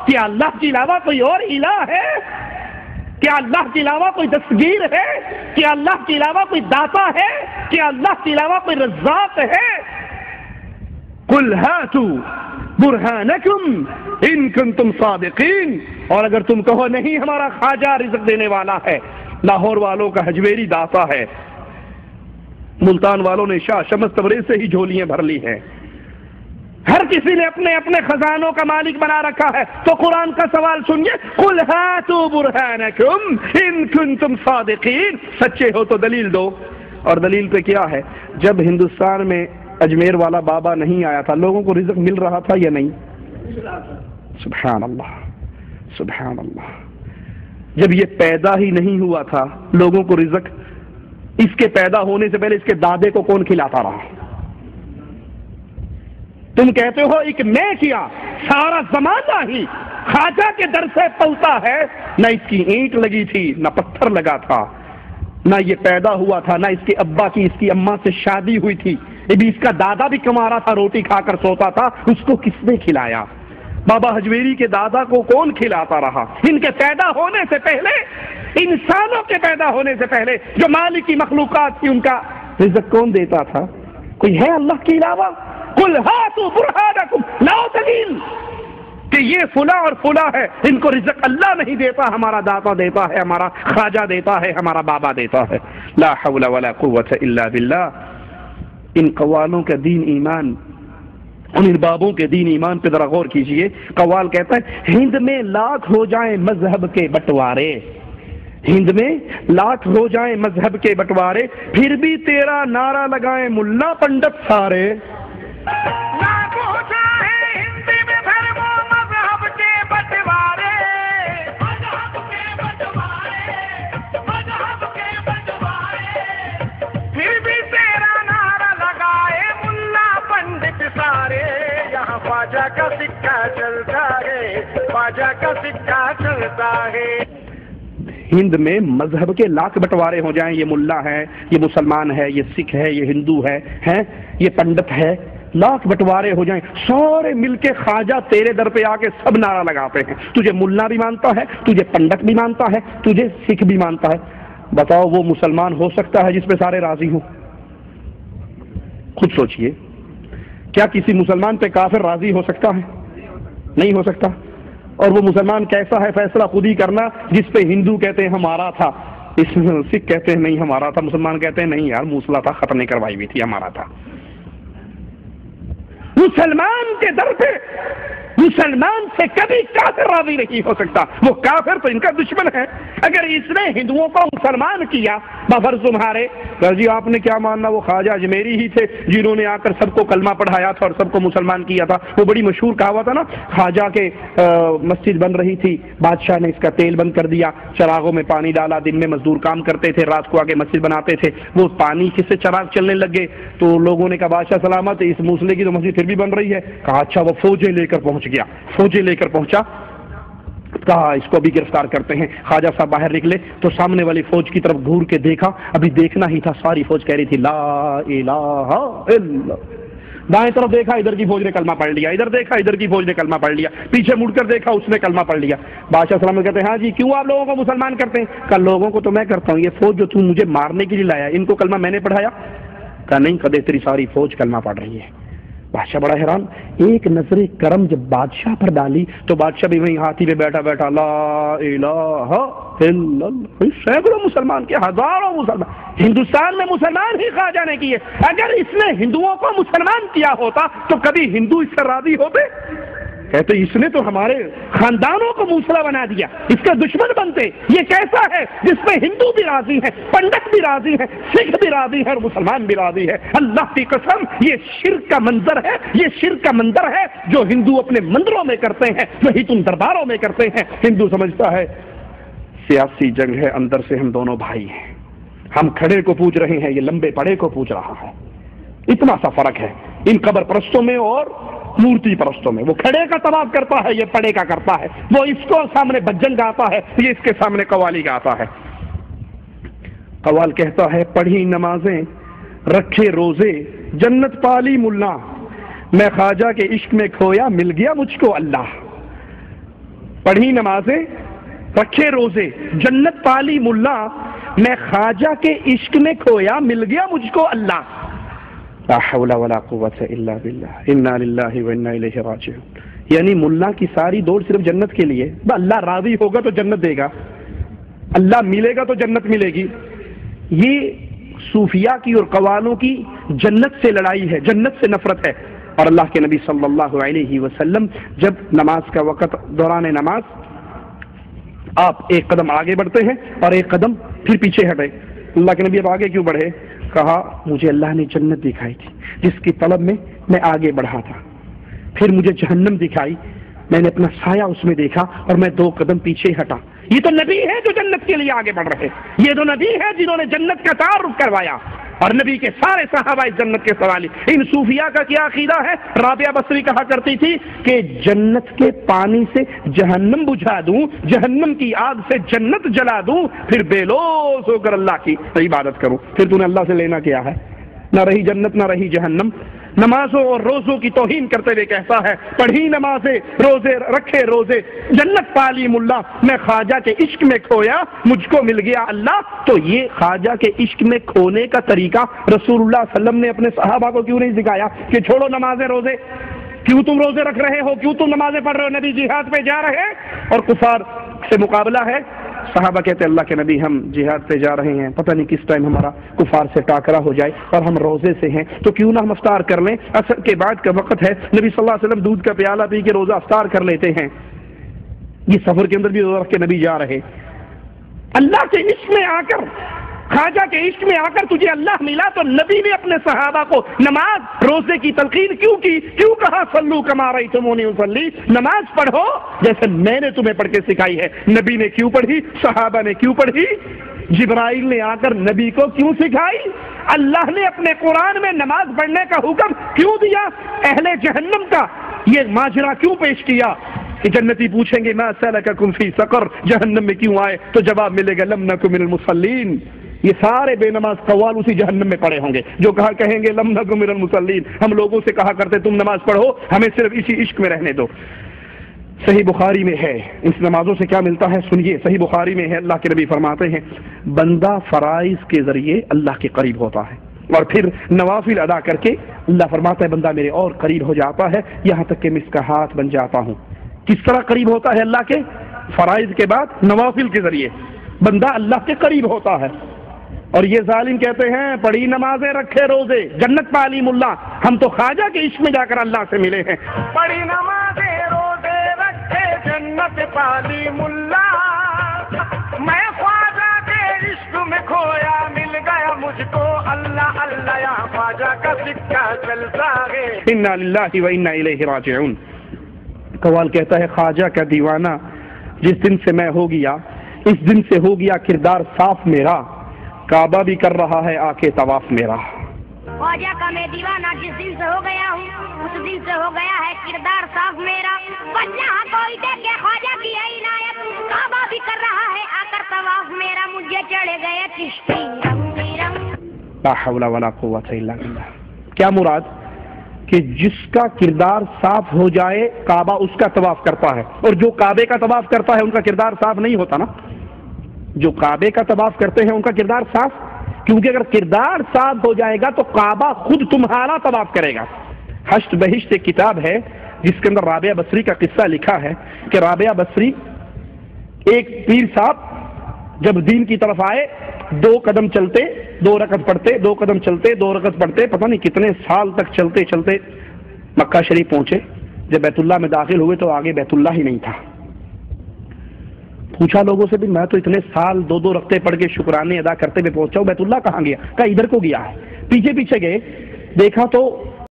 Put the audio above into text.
کیا اللہ کے علاوہ کوئی اور الہ ہے؟ کیا اللہ کے علاوہ کوئی دستگیر ہے؟ کیا اللہ کے علاوہ کوئی داتا ہے؟ کیا اللہ کے علاوہ کوئی رزاق ہے؟ قل هاتوا برہانکم ان کنتم صادقین، اور اگر تم کہو نہیں ہمارا خواجہ رزق دینے والا ہے، لاہور والوں کا حجویری داتا ہے، ملتان والوں نے شاہ شمس تبریز سے ہی جھولیاں بھر لی ہیں، ہر کسی نے اپنے اپنے خزانوں کا مالک بنا رکھا ہے، تو قرآن کا سوال سنیے، قل ہاتوا برہانکم ان کنتم صادقین، سچے ہو تو دلیل دو۔ اور دلیل پہ کیا ہے؟ جب ہندوستان میں اجمیر والا بابا نہیں آیا تھا، لوگوں کو رزق مل رہا تھا یا نہیں؟ سبحان اللہ سبحان اللہ۔ جب یہ پیدا ہی نہیں ہوا تھا لوگوں کو رزق، اس کے پیدا ہونے سے پہلے اس کے دادے کو کون کھلاتا رہا؟ تم کہتے ہو ایک میں کیا، سارا زمانہ ہی خواجہ کے در سے پلتا ہے، نہ اس کی اینٹ لگی تھی نہ پتھر لگا تھا، نہ یہ پیدا ہوا تھا، نہ اس کے ابا کی اس کی اماں سے شادی ہوئی تھی، ابھی اس کا دادا بھی کما رہا تھا، روٹی کھا کر سوتا تھا، اس کو کس نے کھلایا؟ بابا حجویری کے دادا کو کون کھلاتا رہا؟ ان کے پیدا ہونے سے پہلے، انسانوں کے پیدا ہونے سے پہلے جو مالک کی مخلوقات تھی، ان کا رزق کون دیتا تھا؟ کوئی ہے اللہ کے علاوہ؟ قل ہاتوا برہانکم، لاؤ دلیل کہ یہ فلاں اور فلاں ہے، ان کو رزق اللہ نہیں دیتا، ہمارا داتا دیتا ہے، ہمارا خواجہ دیتا ہے، ہمارا بابا دیتا ہے۔ لا حول ولا قوت الا باللہ۔ ان قوالوں کا دین ایمان، ان اربابوں کے دین ایمان پہ ذرا غور کیجئے۔ قوال کہتا ہے ہند میں لاکھ ہو جائیں مذہب کے بٹوارے، ہند میں لاکھ ہو جائیں مذہب کے بٹوارے، پھر بھی تیرا نعرہ لگائیں ملا پنڈت سارے۔ خواجہ کا سکہ چلتا ہے، خواجہ کا سکہ چلتا ہے۔ ہند میں مذہب کے لاکھ بٹوارے ہو جائیں، یہ ملا ہے، یہ مسلمان ہے، یہ سکھ ہے، یہ ہندو ہے، یہ پنڈت ہے، لاکھ بٹوارے ہو جائیں، سارے مل کے خواجہ تیرے در پہ آ کے سب نعرہ لگاتے ہیں، تجھے ملا بھی مانتا ہے، تجھے پنڈت بھی مانتا ہے، تجھے سکھ بھی مانتا ہے۔ بتاؤ وہ مسلمان ہو سکتا ہے جس پہ سارے راضی ہوں؟ خود سوچئے، کیا کسی مسلمان پہ کافر راضی ہو سکتا ہے؟ نہیں ہو سکتا۔ اور وہ مسلمان کیسا ہے فیصلہ خود ہی کرنا، جس پہ ہندو کہتے ہیں ہمارا تھا، سکھ کہتے ہیں نہیں ہمارا تھا، مسلمان کہتے ہیں نہیں یار موصلہ تھا، ختم نہیں کروائی ہوئی تھی، ہمارا تھا۔ مسلمان کے در پہ مسلمان سے کبھی کافر راضی نہیں ہو سکتا، وہ کافر تو ان کا دشمن ہے۔ اگر اس نے ہندوؤں کو مسلمان کیا بفرض تمہارے، جی آپ نے کیا ماننا، وہ خواجہ اجمیری ہی تھے جنہوں نے آ کر سب کو کلمہ پڑھایا تھا اور سب کو مسلمان کیا تھا۔ وہ بڑی مشہور کہاوت تھا نا، خواجہ کے مسجد بن رہی تھی، بادشاہ نے اس کا تیل بند کر دیا، چراغوں میں پانی ڈالا، دن میں مزدور کام کرتے تھے، رات کو آگے مسجد بناتے تھے، وہ پانی سے چراغ چلنے لگے تو لوگوں نے کہا بادشاہ سلامت، اس موصلے کی تو مسجد پھر بھی بن رہی ہے۔ کہا اچھا، وہ فوجیں لے کر پہنچ گیا، فوجیں لے کر پہنچا، کہا اس کو بھی گرفتار کرتے ہیں۔ خواجہ صاحب باہر نکلے تو سامنے والی فوج کی طرف گھور کے دیکھا، ابھی دیکھنا ہی تھا، ساری فوج کہہ رہی تھی لا الہ الا۔ دائیں طرف دیکھا، ادھر کی فوج نے کلمہ پڑھ لیا، ادھر دیکھا، ادھر کی فوج نے کلمہ پڑھ لیا، پیچھے مڑ کر دیکھا، اس نے کلمہ پڑھ لیا۔ بادشاہ سلامت کہتے ہیں ہاں جی کیوں آپ لوگوں کو مسلمان کرتے ہیں؟ کہا لوگوں کو تو میں کرتا ہوں، یہ فوج جو تم مجھے مارنے کے لیے لایا ان کو کلمہ میں نے پڑھایا؟ کہا نہیں، کدے تیری ساری فوج کلمہ پڑھ رہی ہے۔ بادشاہ بڑا حیران، ایک نظر کرم جب بادشاہ پر ڈالی تو بادشاہ بھی وہیں ہاتھی پہ بیٹھا بیٹھا لا الہ الا اللہ، سینکڑوں مسلمان کے، ہزاروں مسلمان، ہندوستان میں مسلمان ہی خواجہ نے کیے۔ اگر اس نے ہندوؤں کو مسلمان کیا ہوتا تو کبھی ہندو اس سے راضی ہوتے؟ کہتے اس نے تو ہمارے خاندانوں کو موصلہ بنا دیا، اس کا دشمن بنتے۔ یہ کیسا ہے جس میں ہندو بھی راضی ہے، پنڈت بھی راضی ہے، سکھ بھی راضی ہے اور مسلمان بھی راضی ہے؟ اللہ کی قسم یہ شرک کا منظر ہے، یہ شرک کا منظر ہے جو ہندو اپنے مندروں میں کرتے ہیں، وہی تم درباروں میں کرتے ہیں۔ ہندو سمجھتا ہے سیاسی جنگ ہے، اندر سے ہم دونوں بھائی ہیں، ہم کھڑے کو پوج رہے ہیں، یہ لمبے پڑے کو پوج رہا ہے۔ اتنا سا فرق ہے ان قبر پرستوں میں اور مورتی پرستوں میں۔ وہ کھڑے کا طواف کرتا ہے، یہ پڑے کا کرتا ہے، وہ اس کو سامنے بجن گاتا ہے، یہ اس کے سامنے قوالی گاتا ہے۔ قوال کہتا ہے پڑھی نمازیں رکھے روزے جنت پالی ملا، میں خواجہ کے عشق میں کھویا مل گیا مجھ کو اللہ۔ پڑھی نمازیں، رکھے روزے، جنت پالی ملا، میں خواجہ کے عشق میں کھویا، مل گیا مجھ کو اللہ۔ لا حول ولا قوت الا باللہ، انا للہ و انا الیہ راجعون۔ یعنی ملا کی ساری دوڑ صرف جنت کے لیے، اللہ راضی ہوگا تو جنت دے گا، اللہ ملے گا تو جنت ملے گی۔ یہ صوفیاء کی اور قوالوں کی جنت سے لڑائی ہے، جنت سے نفرت ہے۔ اور اللہ کے نبی صلی اللہ علیہ وسلم جب نماز کا وقت، دوران نماز آپ ایک قدم آگے بڑھتے ہیں اور ایک قدم پھر پیچھے ہٹے۔ اللہ کے نبی اب آگے کیوں بڑھے؟ کہا مجھے اللہ نے جنت دکھائی تھی جس کی طلب میں آگے بڑھا تھا، پھر مجھے جہنم دکھائی، میں نے اپنا سایہ اس میں دیکھا اور میں 2 قدم پیچھے ہٹا۔ یہ تو نبی ہے جو جنت کے لیے آگے بڑھ رہے، یہ تو نبی ہے جنہوں نے جنت کا تعارف کروایا، اور نبی کے سارے صحابہ اس جنت کے سوالی۔ ان صوفیاء کا کیا عقیدہ ہے؟ رابعہ بصری کہا کرتی تھی کہ جنت کے پانی سے جہنم بجھا دوں، جہنم کی آگ سے جنت جلا دوں، پھر بے لوث ہو کر اللہ کی عبادت کروں۔ پھر تو نے اللہ سے لینا کیا ہے؟ نہ رہی جنت نہ رہی جہنم۔ نمازوں اور روزوں کی توہین کرتے ہوئے کہتا ہے پڑھی نمازیں، روزے رکھے روزے، جنت پالی ملا، میں خواجہ کے عشق میں کھویا، مجھ کو مل گیا اللہ۔ تو یہ خواجہ کے عشق میں کھونے کا طریقہ رسول اللہ صلی اللہ علیہ وسلم نے اپنے صحابہ کو کیوں نہیں سکھایا کہ چھوڑو نمازیں روزے؟ کیوں تم روزے رکھ رہے ہو؟ کیوں تم نمازیں پڑھ رہے ہو؟ نبی جہاد پہ جا رہے ہیں اور کفار سے مقابلہ ہے۔ صحابہ کہتے ہیں اللہ کے نبی ہم جہاد پہ جا رہے ہیں، پتہ نہیں کس ٹائم ہمارا کفار سے ٹاکرا ہو جائے، اور ہم روزے سے ہیں تو کیوں نہ ہم افطار کر لیں، عصر کے بعد کا وقت ہے، نبی صلی اللہ علیہ وسلم دودھ کا پیالہ پی کے روزہ افطار کر لیتے ہیں۔ یہ سفر کے اندر بھی روزہ رکھ کے نبی جا رہے۔ اللہ کے عشق میں آ کر، خواجہ کے عشق میں آ کر تجھے اللہ ملا تو نبی نے اپنے صحابہ کو نماز روزے کی تلقین کیوں کی؟ کیوں کہا صلو کما رأیتمونی اصلی، نماز پڑھو جیسے میں نے تمہیں پڑھ کے سکھائی ہے۔ نبی نے کیوں پڑھی؟ صحابہ نے کیوں پڑھی؟ جبرائیل نے آ کر نبی کو کیوں سکھائی؟ اللہ نے اپنے قرآن میں نماز پڑھنے کا حکم کیوں دیا؟ اہل جہنم کا یہ ماجرا کیوں پیش کیا کہ جنتی پوچھیں گے ما سلککم فی سقر، جہنم میں کیوں آئے؟ تو جواب ملے گا لم نک من المصلین۔ یہ سارے بے نماز قوال اسی جہنم میں پڑے ہوں گے جو کہیں گے لم نک من المصلین، ہم لوگوں سے کہا کرتے تم نماز پڑھو، ہمیں صرف اسی عشق میں رہنے دو۔ صحیح بخاری میں ہے، اس نمازوں سے کیا ملتا ہے سنیے، صحیح بخاری میں ہے، اللہ کے نبی فرماتے ہیں بندہ فرائض کے ذریعے اللہ کے قریب ہوتا ہے اور پھر نوافل ادا کر کے اللہ فرماتا ہے بندہ میرے اور قریب ہو جاتا ہے، یہاں تک کہ میں اس کا ہاتھ بن جاتا ہوں۔ کس طرح قریب ہوتا ہے اللہ کے؟ فرائض کے بعد نوافل کے ذریعے بندہ اللہ کے قریب ہوتا ہے۔ اور یہ ظالم کہتے ہیں پڑھی نمازیں رکھے روزے، جنت پالی ملا، ہم تو خواجہ کے عشق میں جا کر اللہ سے ملے ہیں۔ پڑھی نمازیں روزے رکھے جنت پالی ملا، میں خواجہ کے عشق میں کھویا، مل گیا مجھ کو اللہ اللہ، یا خواجہ کا سکہ چلتا ہے۔ انا للہ و انا الیہ راجعون۔ قوال کہتا ہے خواجہ کا دیوانہ جس دن سے میں ہو گیا، اس دن سے ہو گیا کردار صاف میرا، کعبہ بھی کر رہا ہے آ کے طواف میرا۔ خواجہ کا میں دیوانہ جس دن سے ہو گیا ہوں، اس دن سے ہو گیا ہے کردار صاف میرا، بچہ کوئی دیکھے خواجہ کی عنایت، کعبہ بھی کر رہا ہے آ کر طواف میرا، مجھے چڑھ گیا چشتی رنگ رنگ۔ لا حول ولا قوت الا باللہ۔ کیا مراد؟ کہ جس کا کردار صاف ہو جائے کعبہ اس کا طواف کرتا ہے، اور جو کعبے کا طواف کرتا ہے ان کا کردار صاف نہیں ہوتا نا۔ جو کعبے کا طواف کرتے ہیں ان کا کردار صاف، کیونکہ اگر کردار صاف ہو جائے گا تو کعبہ خود تمہارا طواف کرے گا۔ حشت بہشت ایک کتاب ہے جس کے اندر رابعہ بصری کا قصہ لکھا ہے کہ رابعہ بصری ایک پیر صاحب جب دین کی طرف آئے، 2 قدم چلتے 2 رکعت پڑھتے، 2 قدم چلتے 2 رکعت پڑھتے، پتہ نہیں کتنے سال تک چلتے چلتے مکہ شریف پہنچے۔ جب بیت اللہ میں داخل ہوئے تو آگے بیت اللہ ہی نہیں تھا۔ پوچھا لوگوں سے بھی میں تو اتنے سال 2 رکعتیں پڑھ کے شکرانے ادا کرتے ہوئے پہنچا ہوں، بیت اللہ کہاں گیا؟ کہا ادھر کو گیا ہے۔ پیچھے پیچھے گئے، دیکھا تو